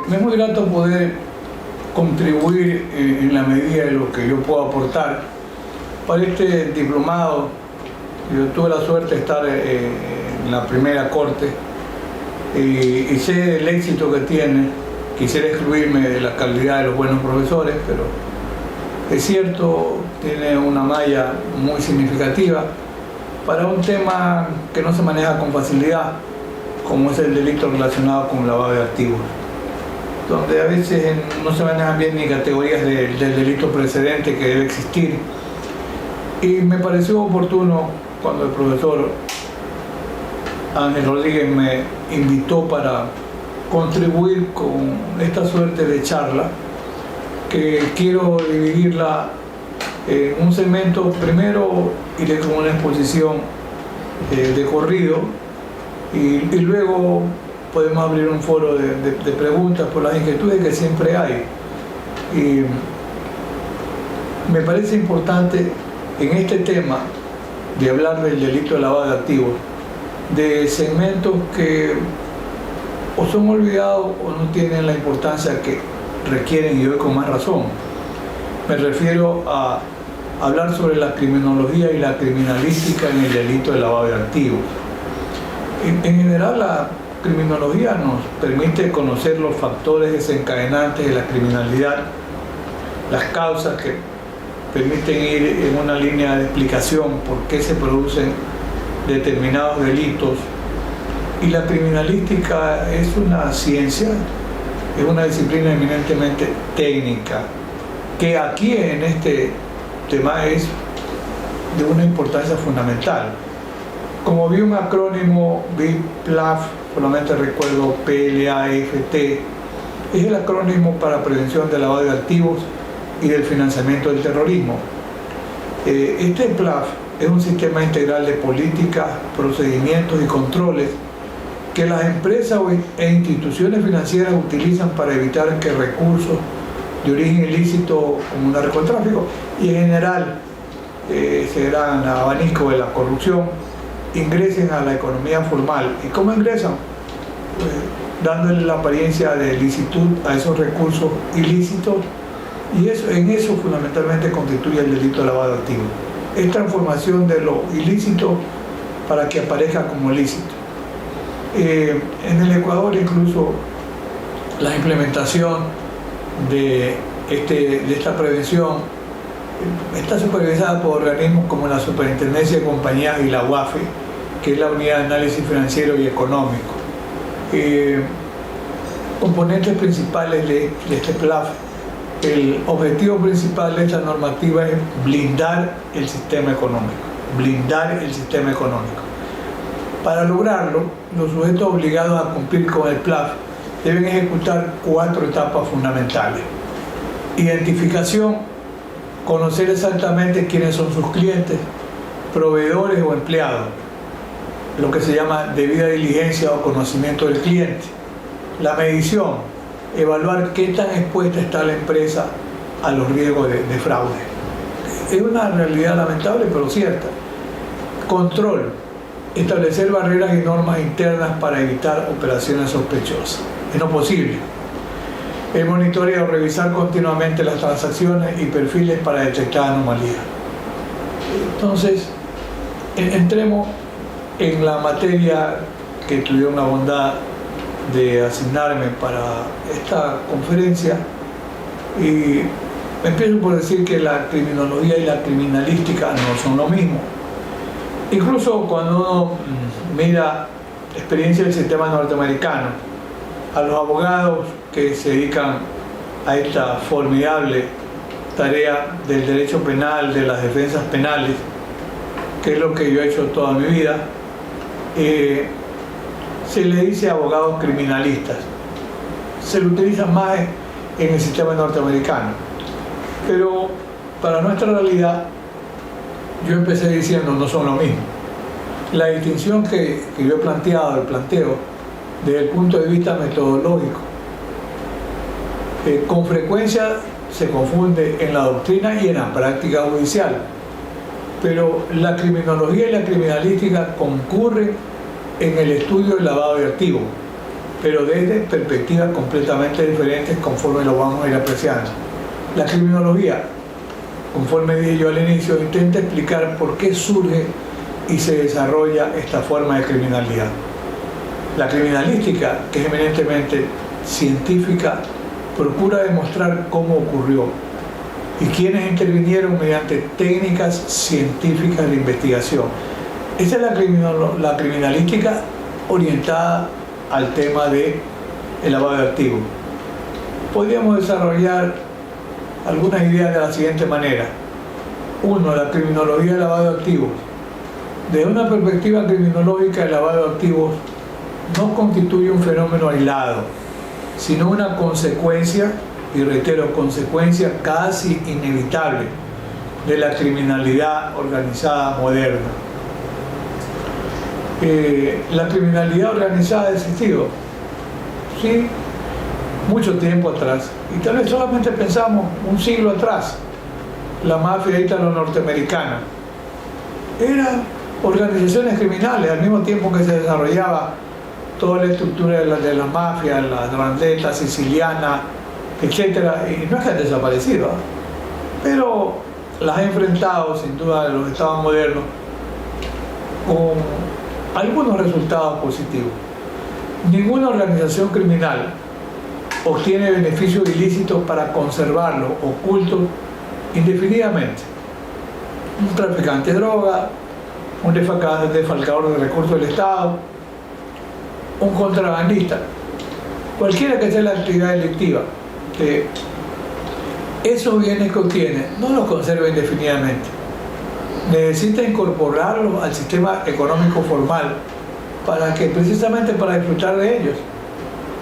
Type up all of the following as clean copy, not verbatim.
Me es muy grato poder contribuir en la medida de lo que yo puedo aportar para este diplomado. Yo tuve la suerte de estar en la primera corte y sé del éxito que tiene. Quisiera excluirme de la calidad de los buenos profesores, pero es cierto, tiene una malla muy significativa para un tema que no se maneja con facilidad, como es el delito relacionado con lavado de activos, donde a veces no se manejan bien ni categorías del delito precedente que debe existir. Y me pareció oportuno cuando el profesor Ángel Rodríguez me invitó para contribuir con esta suerte de charla, que quiero dividirla en un segmento. Primero iré con una exposición de corrido y luego podemos abrir un foro de preguntas por las inquietudes que siempre hay. Y me parece importante en este tema de hablar del delito de lavado de activos, de segmentos que o son olvidados o no tienen la importancia que requieren, y hoy con más razón. Me refiero a hablar sobre la criminología y la criminalística en el delito de lavado de activos. En general, la criminología nos permite conocer los factores desencadenantes de la criminalidad, las causas que permiten ir en una línea de explicación por qué se producen determinados delitos. Y la criminalística es una ciencia, es una disciplina eminentemente técnica, que aquí en este tema es de una importancia fundamental. Como vi un acrónimo, vi PLAF, solamente recuerdo PLAFT, es el acrónimo para prevención del lavado de activos y del financiamiento del terrorismo. Este PLAF es un sistema integral de políticas, procedimientos y controles que las empresas e instituciones financieras utilizan para evitar que recursos de origen ilícito como un narcotráfico y en general ese gran abanico de la corrupción ingresen a la economía formal. ¿Y cómo ingresan? Pues, dándole la apariencia de licitud a esos recursos ilícitos, y en eso fundamentalmente constituye el delito de lavado de activos. Es transformación de lo ilícito para que aparezca como lícito. En el Ecuador incluso la implementación de esta prevención está supervisada por organismos como la Superintendencia de Compañías y la UAFE, que es la Unidad de Análisis Financiero y Económico. Componentes principales de este PLAF. El objetivo principal de esta normativa es blindar el sistema económico. Para lograrlo, los sujetos obligados a cumplir con el PLAF deben ejecutar 4 etapas fundamentales. Identificación, conocer exactamente quiénes son sus clientes, proveedores o empleados, lo que se llama debida diligencia o conocimiento del cliente. La medición, evaluar qué tan expuesta está la empresa a los riesgos de fraude. Es una realidad lamentable pero cierta. Control, establecer barreras y normas internas para evitar operaciones sospechosas. Es no posible. El monitoreo, revisar continuamente las transacciones y perfiles para detectar anomalías. Entonces, entremos en la materia que tuvieron la bondad de asignarme para esta conferencia, y empiezo por decir que la criminología y la criminalística no son lo mismo. Incluso cuando uno mira la experiencia del sistema norteamericano, a los abogados que se dedican a esta formidable tarea del derecho penal, de las defensas penales, que es lo que yo he hecho toda mi vida, se le dice abogados criminalistas. Se lo utiliza más en el sistema norteamericano. Pero para nuestra realidad, yo empecé diciendo no son lo mismo. La distinción que yo he planteado, el planteo, desde el punto de vista metodológico, con frecuencia se confunde en la doctrina y en la práctica judicial. pero la criminología y la criminalística concurren en el estudio del lavado de activos, pero desde perspectivas completamente diferentes conforme lo vamos a ir apreciando. La criminología, conforme dije yo al inicio, intenta explicar por qué surge y se desarrolla esta forma de criminalidad. La criminalística, que es eminentemente científica, procura demostrar cómo ocurrió y quiénes intervinieron mediante técnicas científicas de investigación. Esa es la criminalística orientada al tema del lavado de activos. Podríamos desarrollar algunas ideas de la siguiente manera. 1. La criminología del lavado de activos. Desde una perspectiva criminológica, el lavado de activos no constituye un fenómeno aislado, sino una consecuencia, y reitero, consecuencia casi inevitable de la criminalidad organizada moderna. La criminalidad organizada ha existido, sí, mucho tiempo atrás, y tal vez solamente pensamos un siglo atrás. La mafia ítalo-norteamericana eran organizaciones criminales al mismo tiempo que se desarrollaba toda la estructura de la mafia, la Drangheta siciliana, etcétera, y no es que han desaparecido, pero las ha enfrentado sin duda a los estados modernos con algunos resultados positivos. Ninguna organización criminal obtiene beneficios ilícitos para conservarlo oculto indefinidamente. Un traficante de droga, un defalcador de recursos del Estado, un contrabandista, cualquiera que sea la actividad delictiva, que esos bienes que obtiene no los conserva indefinidamente. Necesita incorporarlos al sistema económico formal para que, precisamente para disfrutar de ellos,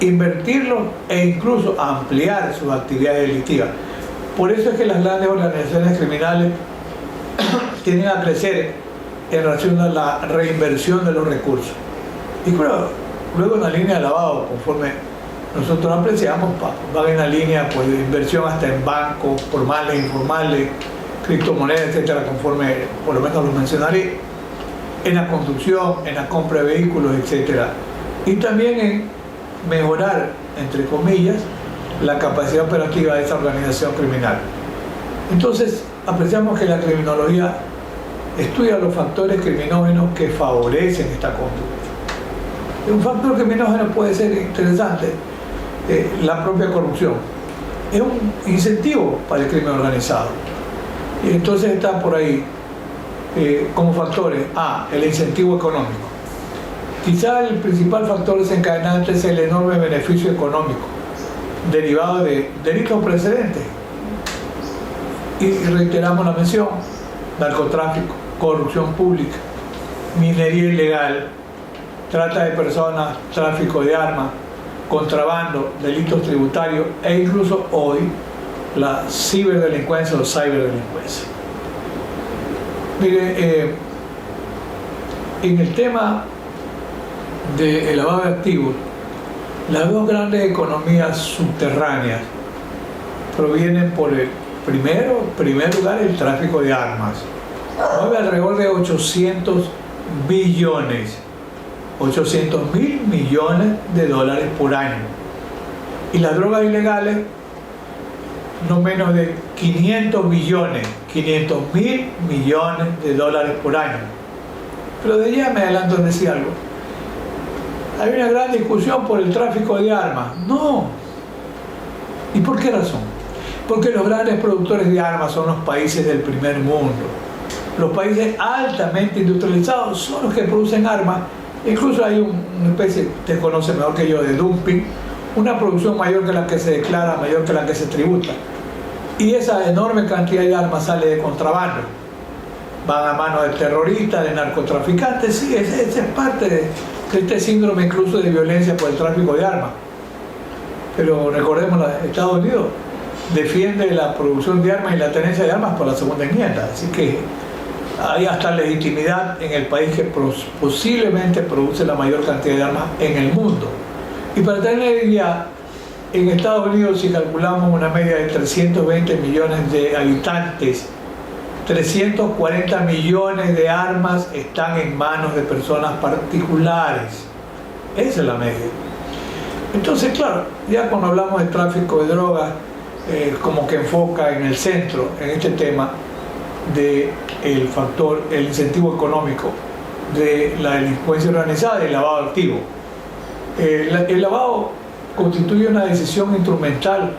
invertirlos e incluso ampliar sus actividades delictivas. Por eso es que las grandes organizaciones criminales tienden a crecer en relación a la reinversión de los recursos. Y claro, luego en la línea de lavado, conforme nosotros apreciamos, va en la línea pues, de inversión hasta en bancos formales, informales, criptomonedas, etcétera, conforme por lo menos lo mencionaré, en la construcción, en la compra de vehículos, etcétera, y también en mejorar, entre comillas, la capacidad operativa de esta organización criminal. Entonces, apreciamos que la criminología estudia los factores criminógenos que favorecen esta conducta. Un factor criminógeno puede ser interesante, la propia corrupción. Es un incentivo para el crimen organizado. Y entonces está por ahí como factores. El incentivo económico. Quizá el principal factor desencadenante es el enorme beneficio económico derivado de delitos precedentes. Y reiteramos la mención: narcotráfico, corrupción pública, minería ilegal, trata de personas, tráfico de armas, contrabando, delitos tributarios e incluso hoy la ciberdelincuencia o cyberdelincuencia. Mire, en el tema del lavado de activos, las dos grandes economías subterráneas provienen por el primer lugar, el tráfico de armas. Mueve alrededor de 800 billones, 800.000 millones de dólares por año. Y las drogas ilegales, no menos de 500 billones, 500.000 millones de dólares por año. Pero de allá me adelanto en decir algo. Hay una gran discusión por el tráfico de armas. No. ¿Y por qué razón? Porque los grandes productores de armas son los países del primer mundo. Los países altamente industrializados son los que producen armas. Incluso hay una especie, usted conoce mejor que yo, de dumping, una producción mayor que la que se declara, mayor que la que se tributa. Y esa enorme cantidad de armas sale de contrabando. Van a manos de terroristas, de narcotraficantes. Sí, esa es parte de este síndrome incluso de violencia por el tráfico de armas. Pero recordemos, Estados Unidos defiende la producción de armas y la tenencia de armas por la segunda enmienda. Así que hay hasta legitimidad en el país que posiblemente produce la mayor cantidad de armas en el mundo. Y para tener idea, en Estados Unidos, si calculamos una media de 320 millones de habitantes, 340 millones de armas están en manos de personas particulares. Esa es la media. Entonces, claro, ya cuando hablamos de tráfico de drogas, como que enfoca en el centro, en este tema del factor, el incentivo económico de la delincuencia organizada y el lavado de activos. El lavado constituye una decisión instrumental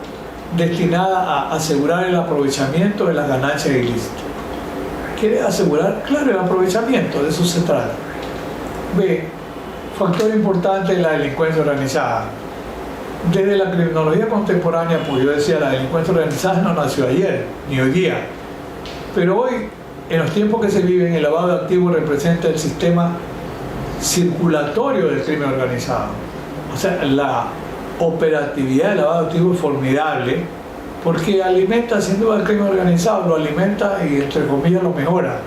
destinada a asegurar el aprovechamiento de las ganancias ilícitas. ¿Quiere asegurar? Claro, el aprovechamiento, de eso se trata. B, factor importante de la delincuencia organizada. Desde la criminología contemporánea, pues yo decía, la delincuencia organizada no nació ayer, ni hoy día. Pero hoy, en los tiempos que se viven, el lavado de activos representa el sistema circulatorio del crimen organizado. O sea, la operatividad del lavado de activos es formidable porque alimenta sin duda el crimen organizado, lo alimenta y entre comillas lo mejora.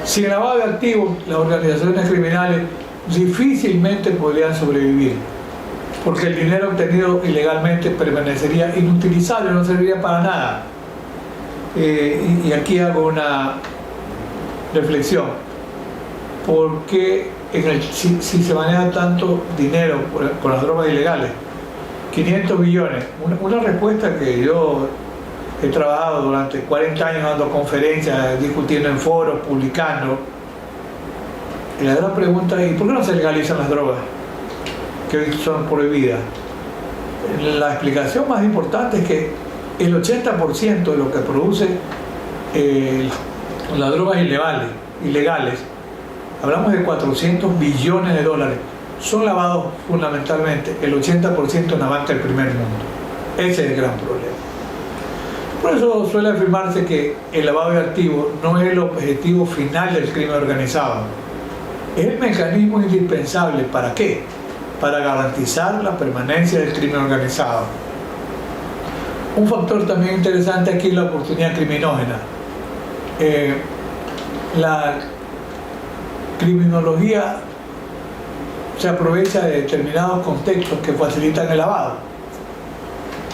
Sin lavado de activos, las organizaciones criminales difícilmente podrían sobrevivir, porque el dinero obtenido ilegalmente permanecería inutilizable, no serviría para nada. Y aquí hago una reflexión. ¿Por qué si se maneja tanto dinero con las drogas ilegales? 500 billones. Una respuesta que yo he trabajado durante 40 años dando conferencias, discutiendo en foros, publicando. Y la gran pregunta es, ¿y por qué no se legalizan las drogas que hoy son prohibidas? La explicación más importante es que el 80% de lo que produce las drogas ilegales, hablamos de 400 billones de dólares, son lavados fundamentalmente el 80% en la banca del primer mundo. Ese es el gran problema. Por eso suele afirmarse que el lavado de activos no es el objetivo final del crimen organizado. Es el mecanismo indispensable. ¿Para qué? Para garantizar la permanencia del crimen organizado. Un factor también interesante aquí es la oportunidad criminógena. La criminología se aprovecha de determinados contextos que facilitan el lavado.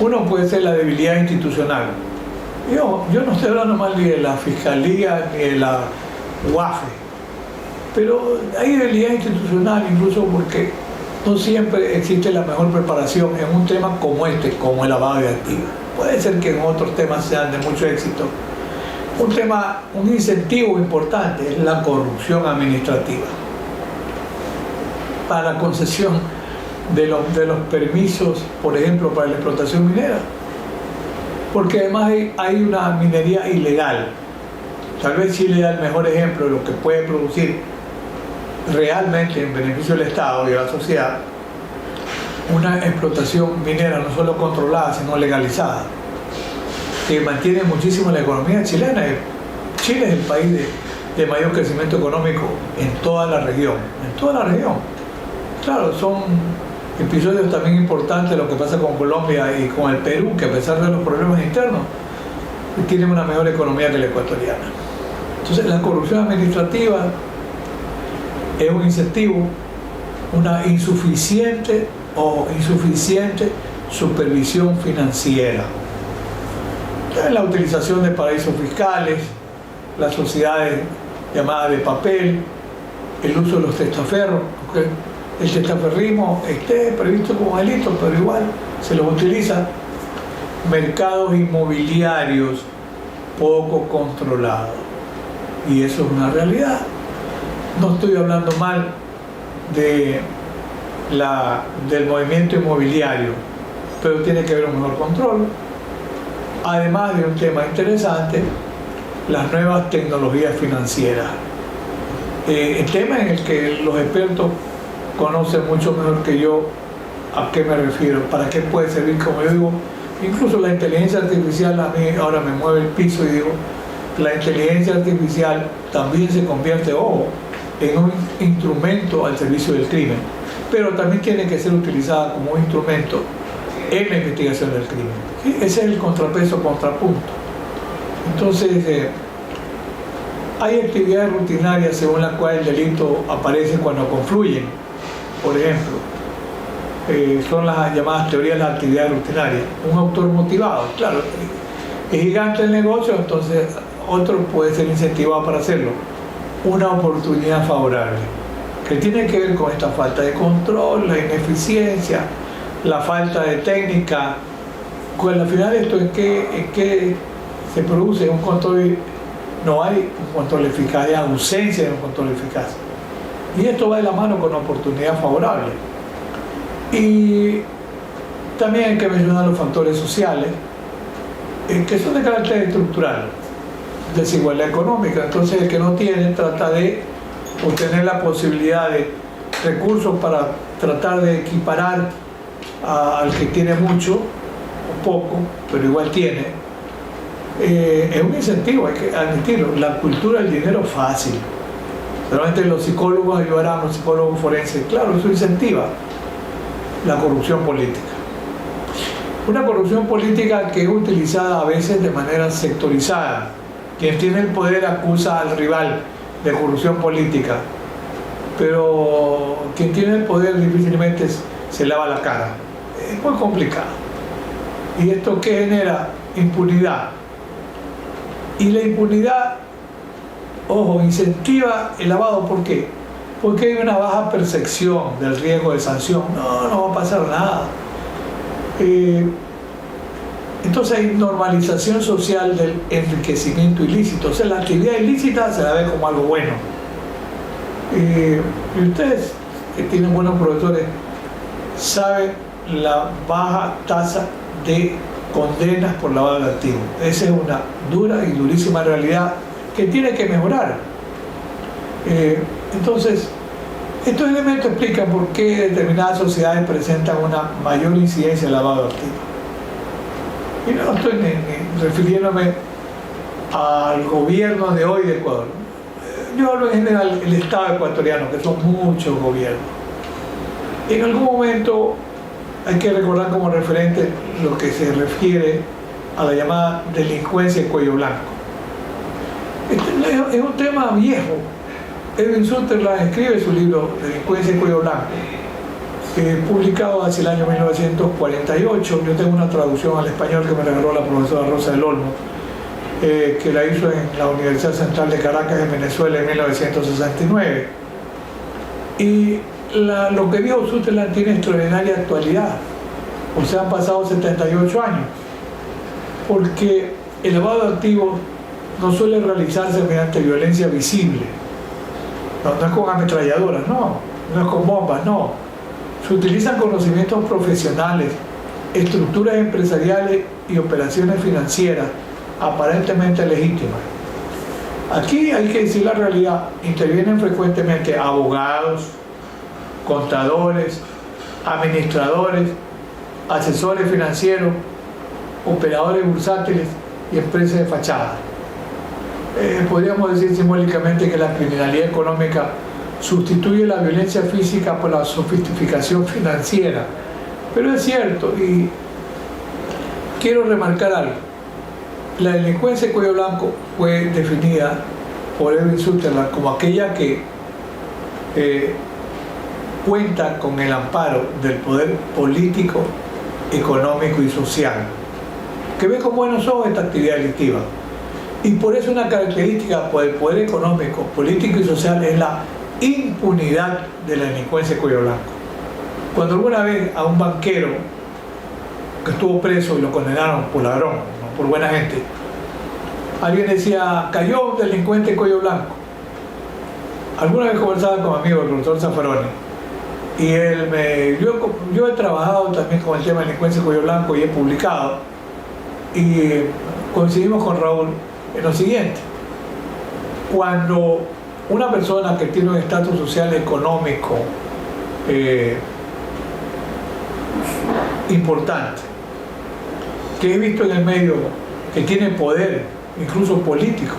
Uno puede ser la debilidad institucional. Yo no estoy hablando mal ni de la Fiscalía ni de la UAFE, pero hay debilidad institucional incluso porque no siempre existe la mejor preparación en un tema como este, como el lavado de activos. Puede ser que en otros temas sean de mucho éxito. Un incentivo importante es la corrupción administrativa para la concesión de los permisos, por ejemplo, para la explotación minera. Porque además hay una minería ilegal. Tal vez Chile da el mejor ejemplo de lo que puede producir realmente en beneficio del Estado y de la sociedad una explotación minera no solo controlada, sino legalizada, que mantiene muchísimo la economía chilena. Chile es el país de mayor crecimiento económico en toda la región. Claro, son episodios también importantes lo que pasa con Colombia y con el Perú, que a pesar de los problemas internos, tienen una mejor economía que la ecuatoriana. Entonces, la corrupción administrativa es un incentivo, una insuficiente supervisión financiera. La utilización de paraísos fiscales, las sociedades llamadas de papel, el uso de los testaferros, porque el testaferrismo esté previsto como delito, pero igual se los utiliza. Mercados inmobiliarios poco controlados, y eso es una realidad. No estoy hablando mal del movimiento inmobiliario, pero tiene que haber un mejor control. Además de un tema interesante, las nuevas tecnologías financieras. El tema en el que los expertos conocen mucho mejor que yo a qué me refiero, para qué puede servir, como yo digo, incluso la inteligencia artificial a mí ahora me mueve el piso y digo, la inteligencia artificial también se convierte, en un instrumento al servicio del crimen, pero también tiene que ser utilizada como un instrumento en la investigación del crimen. ¿Sí? Ese es el contrapunto. Entonces, hay actividades rutinarias según las cuales el delito aparece cuando confluyen. Por ejemplo, son las llamadas teorías de las actividades rutinarias. Un autor motivado, claro, es gigante el negocio, entonces otro puede ser incentivado para hacerlo. Una oportunidad favorable, que tiene que ver con esta falta de control, la ineficiencia, la falta de técnica. Al final esto es que se produce un control, no hay un control eficaz, hay ausencia de un control eficaz. Y esto va de la mano con una oportunidad favorable. Y también hay que mencionar los factores sociales, que son de carácter estructural, desigualdad económica. Entonces el que no tiene trata de obtener la posibilidad de recursos para tratar de equiparar al que tiene mucho o poco, pero igual tiene. Es un incentivo, hay que admitirlo. La cultura del dinero fácil. Realmente los psicólogos ayudarán, los psicólogos forenses, claro, eso incentiva la corrupción política. Una corrupción política que es utilizada a veces de manera sectorizada. Quien tiene el poder acusa al rival de corrupción política, pero quien tiene el poder difícilmente se lava la cara. Es muy complicado. ¿Y esto qué genera? Impunidad. Y la impunidad, ojo, incentiva el lavado. ¿Por qué? Porque hay una baja percepción del riesgo de sanción. No va a pasar nada. Entonces hay normalización social del enriquecimiento ilícito. O sea, la actividad ilícita se la ve como algo bueno. Y ustedes, que tienen buenos profesores, saben la baja tasa de condenas por lavado de activos. Esa es una dura y durísima realidad que tiene que mejorar. Entonces, estos elementos explican por qué determinadas sociedades presentan una mayor incidencia de lavado de activos. Y no estoy ni refiriéndome al gobierno de hoy de Ecuador. Yo hablo en general del Estado ecuatoriano, que son muchos gobiernos. En algún momento hay que recordar como referente lo que se refiere a la llamada delincuencia de cuello blanco. Este es un tema viejo. Edwin Sutherland escribe su libro Delincuencia de cuello blanco, publicado hacia el año 1948. Yo tengo una traducción al español que me regaló la profesora Rosa del Olmo, que la hizo en la Universidad Central de Caracas, en Venezuela, en 1969. Y lo que dijo Sutherland tiene extraordinaria actualidad. O sea, han pasado 78 años. Porque el lavado de activos no suele realizarse mediante violencia visible. No es con ametralladoras, no es con bombas, no. Se utilizan conocimientos profesionales, estructuras empresariales y operaciones financieras aparentemente legítimas. Aquí hay que decir la realidad. Intervienen frecuentemente abogados, contadores, administradores, asesores financieros, operadores bursátiles y empresas de fachada. Podríamos decir simbólicamente que la criminalidad económica sustituye la violencia física por la sofisticación financiera. Pero es cierto, y quiero remarcar algo. La delincuencia de cuello blanco fue definida por Edwin Sutherland como aquella que cuenta con el amparo del poder político, económico y social, que ve con buenos ojos esta actividad delictiva. Y por eso una característica del poder económico, político y social es la impunidad de la delincuencia de cuello blanco. Cuando alguna vez a un banquero que estuvo preso y lo condenaron por ladrón, no por buena gente, alguien decía, cayó un delincuente de cuello blanco. Alguna vez conversaba con mi amigo, el profesor Zaffaroni, y yo he trabajado también con el tema de delincuencia de cuello blanco y he publicado, y coincidimos con Raúl en lo siguiente: cuando una persona que tiene un estatus social económico importante, que he visto en el medio, que tiene poder, incluso político,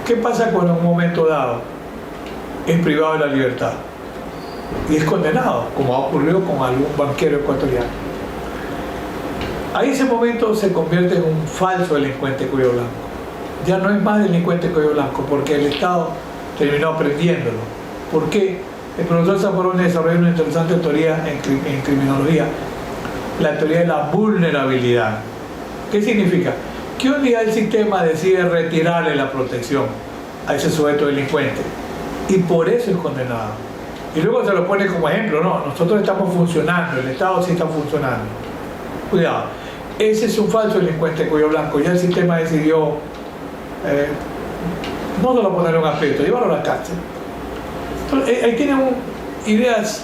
¿qué pasa cuando en un momento dado es privado de la libertad y es condenado, como ha ocurrido con algún banquero ecuatoriano? Ahí ese momento se convierte en un falso delincuente de cuello blanco. Ya no es más delincuente de cuello blanco, porque el Estado terminó aprendiéndolo. ¿Por qué? El profesor Zaffaroni desarrolló una interesante teoría en criminología, la teoría de la vulnerabilidad. ¿Qué significa? que un día el sistema decide retirarle la protección a ese sujeto delincuente y por eso es condenado. Y luego se lo pone como ejemplo, no, nosotros estamos funcionando, el Estado sí está funcionando. Cuidado, ese es un falso delincuente cuello blanco, ya el sistema decidió no solo ponerle un aspecto, llevarlo a la cárcel. Entonces, ahí tienen ideas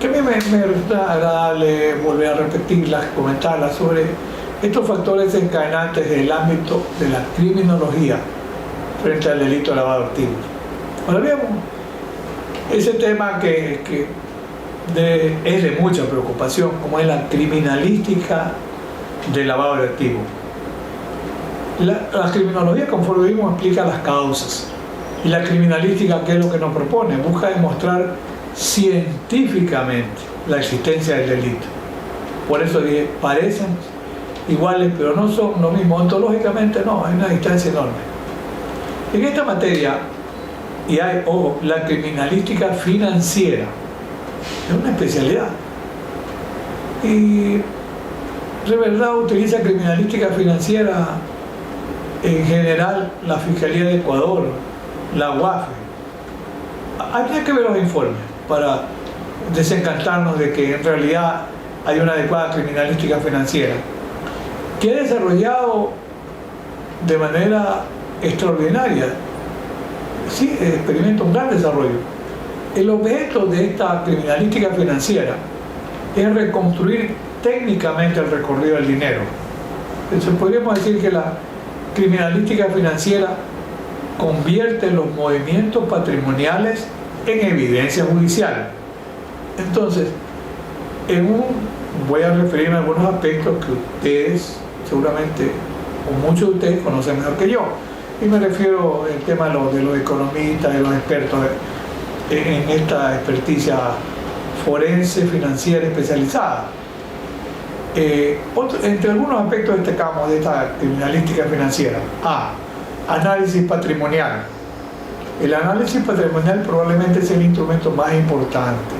que a mí me resulta agradable volver a repetirlas, comentarlas sobre estos factores desencadenantes del ámbito de la criminología frente al delito de lavado de activos. Ahora veamos ese tema que es de mucha preocupación, como es la criminalística del lavado de activos. La criminología, conforme vimos, explica las causas. Y la criminalística, ¿qué es lo que nos propone? Busca demostrar científicamente la existencia del delito. Por eso dije, parecen iguales, pero no son lo mismo. Ontológicamente no, hay una distancia enorme. En esta materia, y hay, ojo, la criminalística financiera, es una especialidad. Y de verdad utiliza criminalística financiera en general la Fiscalía de Ecuador, la UAFE. Habría que ver los informes para desencantarnos de que en realidad hay una adecuada criminalística financiera que ha desarrollado de manera extraordinaria. Sí, experimenta un gran desarrollo. El objeto de esta criminalística financiera es reconstruir técnicamente el recorrido del dinero. Entonces podríamos decir que la criminalística financiera convierte los movimientos patrimoniales en evidencia judicial. Entonces, voy a referirme a algunos aspectos que ustedes, seguramente, o muchos de ustedes conocen mejor que yo. Y me refiero al tema de los economistas, de los expertos en esta experticia forense, financiera, especializada. Entre algunos aspectos destacamos de esta criminalística financiera. Análisis patrimonial. El análisis patrimonial probablemente es el instrumento más importante.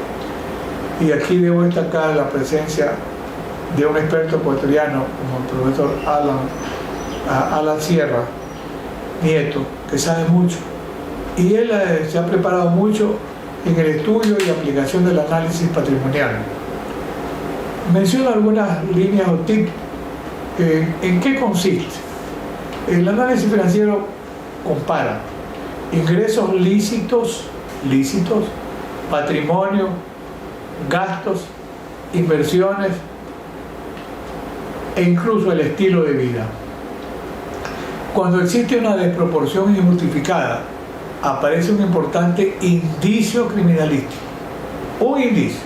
Y aquí debo destacar la presencia de un experto ecuatoriano como el profesor Alan Sierra Nieto, que sabe mucho. Y él se ha preparado mucho en el estudio y aplicación del análisis patrimonial. Menciono algunas líneas o tips. ¿En qué consiste? El análisis financiero compara ingresos lícitos, patrimonio, gastos, inversiones e incluso el estilo de vida. Cuando existe una desproporción injustificada, aparece un importante indicio criminalístico. Un indicio,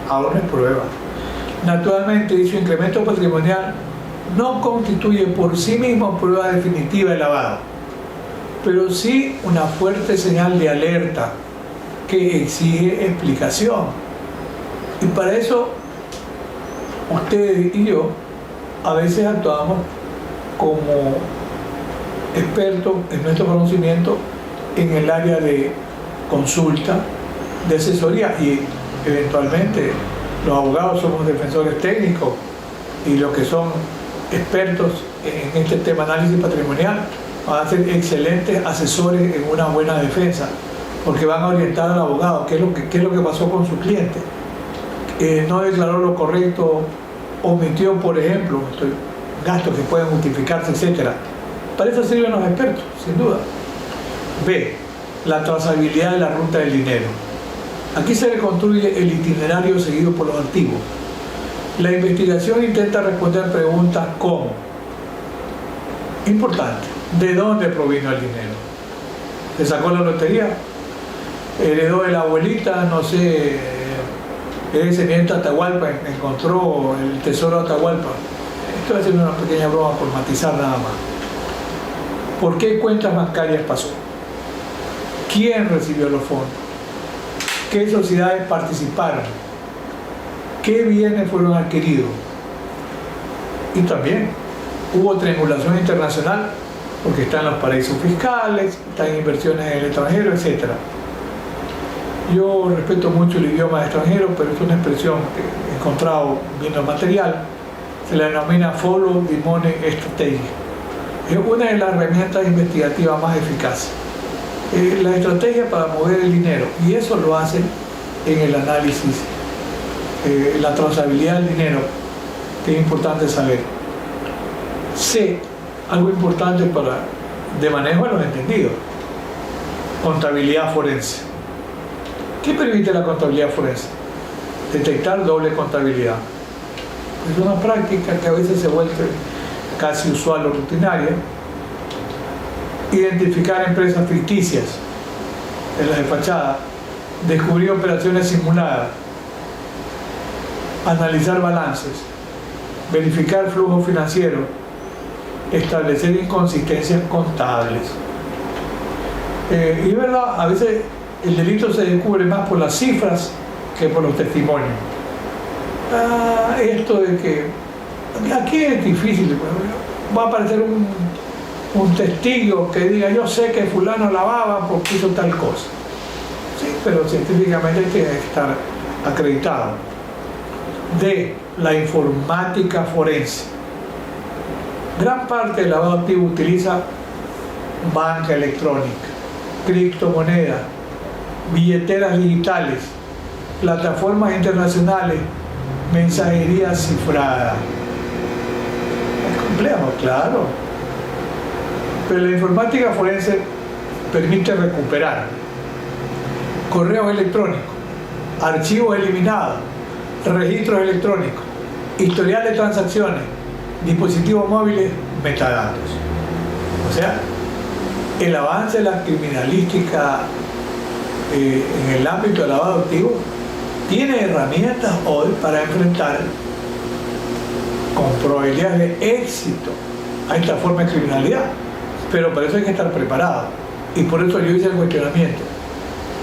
aún no es prueba. Naturalmente, dicho incremento patrimonial no constituye por sí mismo prueba definitiva de lavado, pero sí una fuerte señal de alerta que exige explicación. Y para eso, ustedes y yo a veces actuamos como expertos en nuestro conocimiento en el área de consulta, de asesoría, y eventualmente los abogados somos defensores técnicos y los que son expertos en este tema análisis patrimonial van a ser excelentes asesores en una buena defensa, porque van a orientar al abogado qué es lo que pasó con su cliente. No declaró lo correcto, omitió, por ejemplo, gastos que pueden justificarse, etc. Para eso sirven los expertos, sin duda. B. La trazabilidad de la ruta del dinero. Aquí se reconstruye el itinerario seguido por los activos. La investigación intenta responder preguntas como: importante, ¿de dónde provino el dinero? ¿Se sacó la lotería? ¿Heredó de la abuelita? No sé, ese nieto de Atahualpa encontró el tesoro de Atahualpa. Estoy haciendo una pequeña broma por matizar nada más. ¿Por qué cuentas bancarias pasó? ¿Quién recibió los fondos? ¿Qué sociedades participaron? ¿Qué bienes fueron adquiridos? Y también hubo triangulación internacional, porque están los paraísos fiscales, están inversiones en el extranjero, etc. Yo respeto mucho el idioma extranjero, pero es una expresión que he encontrado viendo el material. Se la denomina follow the money strategy, es una de las herramientas investigativas más eficaces. La estrategia para mover el dinero, y eso lo hacen en el análisis, la trazabilidad del dinero, que es importante saber. C, algo importante de manejo de los entendidos: contabilidad forense. ¿Qué permite la contabilidad forense? Detectar doble contabilidad. Es una práctica que a veces se vuelve casi usual o rutinaria. Identificar empresas ficticias en las de fachada, descubrir operaciones simuladas, analizar balances, verificar flujos financieros, establecer inconsistencias contables. Y es verdad, a veces el delito se descubre más por las cifras que por los testimonios. Esto de que aquí es difícil, va a aparecer un testigo que diga: yo sé que fulano lavaba porque hizo tal cosa. Sí, pero científicamente tiene que estar acreditado. D, la informática forense. Gran parte del lavado activo utiliza banca electrónica, criptomonedas, billeteras digitales, plataformas internacionales, mensajería cifrada. Es complejo, claro. Pero la informática forense permite recuperar correos electrónicos, archivos eliminados, registros electrónicos, historial de transacciones, dispositivos móviles, metadatos. O sea, el avance de la criminalística en el ámbito del lavado activo tiene herramientas hoy para enfrentar con probabilidades de éxito a esta forma de criminalidad. Pero para eso hay que estar preparado. Y por eso yo hice el cuestionamiento.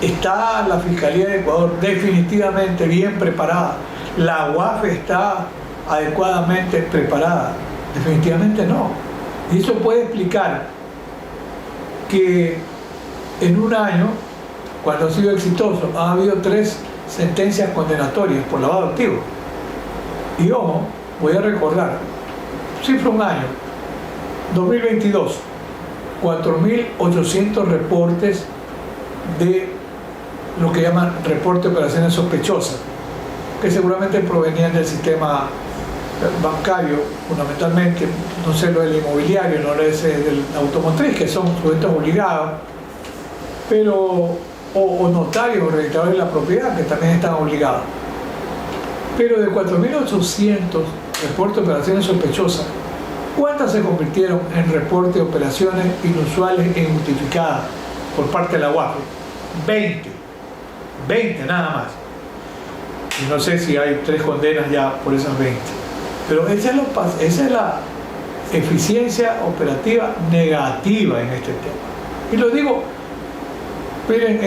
¿Está la Fiscalía de Ecuador definitivamente bien preparada? ¿La UAF está adecuadamente preparada? Definitivamente no. Y eso puede explicar que en un año, cuando ha sido exitoso, ha habido 3 sentencias condenatorias por lavado activo. Y ojo, voy a recordar, cifra un año, 2022, 4.800 reportes de lo que llaman reporte de operaciones sospechosas, que seguramente provenían del sistema bancario, fundamentalmente, no sé lo del inmobiliario, no lo del automotriz, que son sujetos obligados, pero o notarios o registradores de la propiedad, que también están obligados. Pero de 4.800 reportes de operaciones sospechosas, ¿cuántas se convirtieron en reportes de operaciones inusuales e injustificadas por parte de la UAF? 20 nada más. Y no sé si hay 3 condenas ya por esas 20. Pero esa es la eficiencia operativa negativa en este tema. Y lo digo, miren,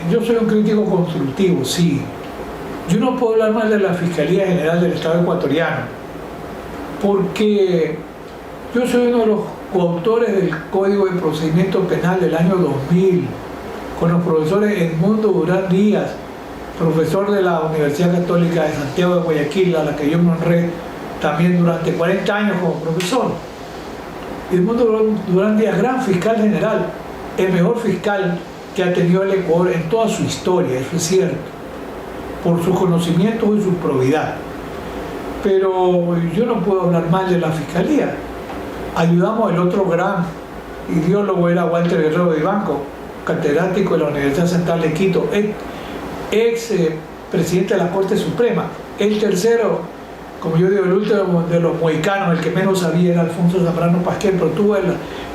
yo soy un crítico constructivo, sí. Yo no puedo hablar mal de la Fiscalía General del Estado ecuatoriano, porque yo soy uno de los coautores del Código de Procedimiento Penal del año 2000, con los profesores Edmundo Durán Díaz, profesor de la Universidad Católica de Santiago de Guayaquil, a la que yo me honré también durante 40 años como profesor. Edmundo Durán Díaz, gran fiscal general, el mejor fiscal que ha tenido el Ecuador en toda su historia, eso es cierto, por sus conocimientos y su probidad. Pero yo no puedo hablar mal de la Fiscalía. Ayudamos, el otro gran ideólogo era Walter Guerrero de Banco, catedrático de la Universidad Central de Quito, ex presidente de la Corte Suprema. El tercero, como yo digo, el último de los mohicanos, el que menos sabía era Alfonso Zambrano Pasquel, pero tuvo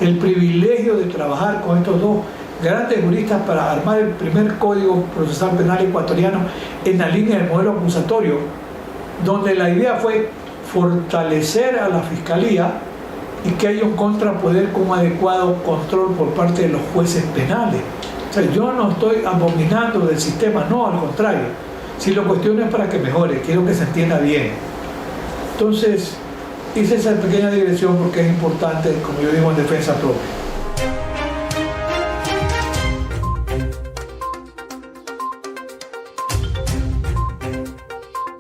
el privilegio de trabajar con estos 2 grandes juristas para armar el primer Código Procesal Penal ecuatoriano en la línea del modelo acusatorio, donde la idea fue fortalecer a la Fiscalía y que haya un contrapoder con un adecuado control por parte de los jueces penales. O sea, yo no estoy abominando del sistema, no, al contrario. Si lo cuestiono es para que mejore, quiero que se entienda bien. Entonces, hice esa pequeña digresión porque es importante, como yo digo, en defensa propia.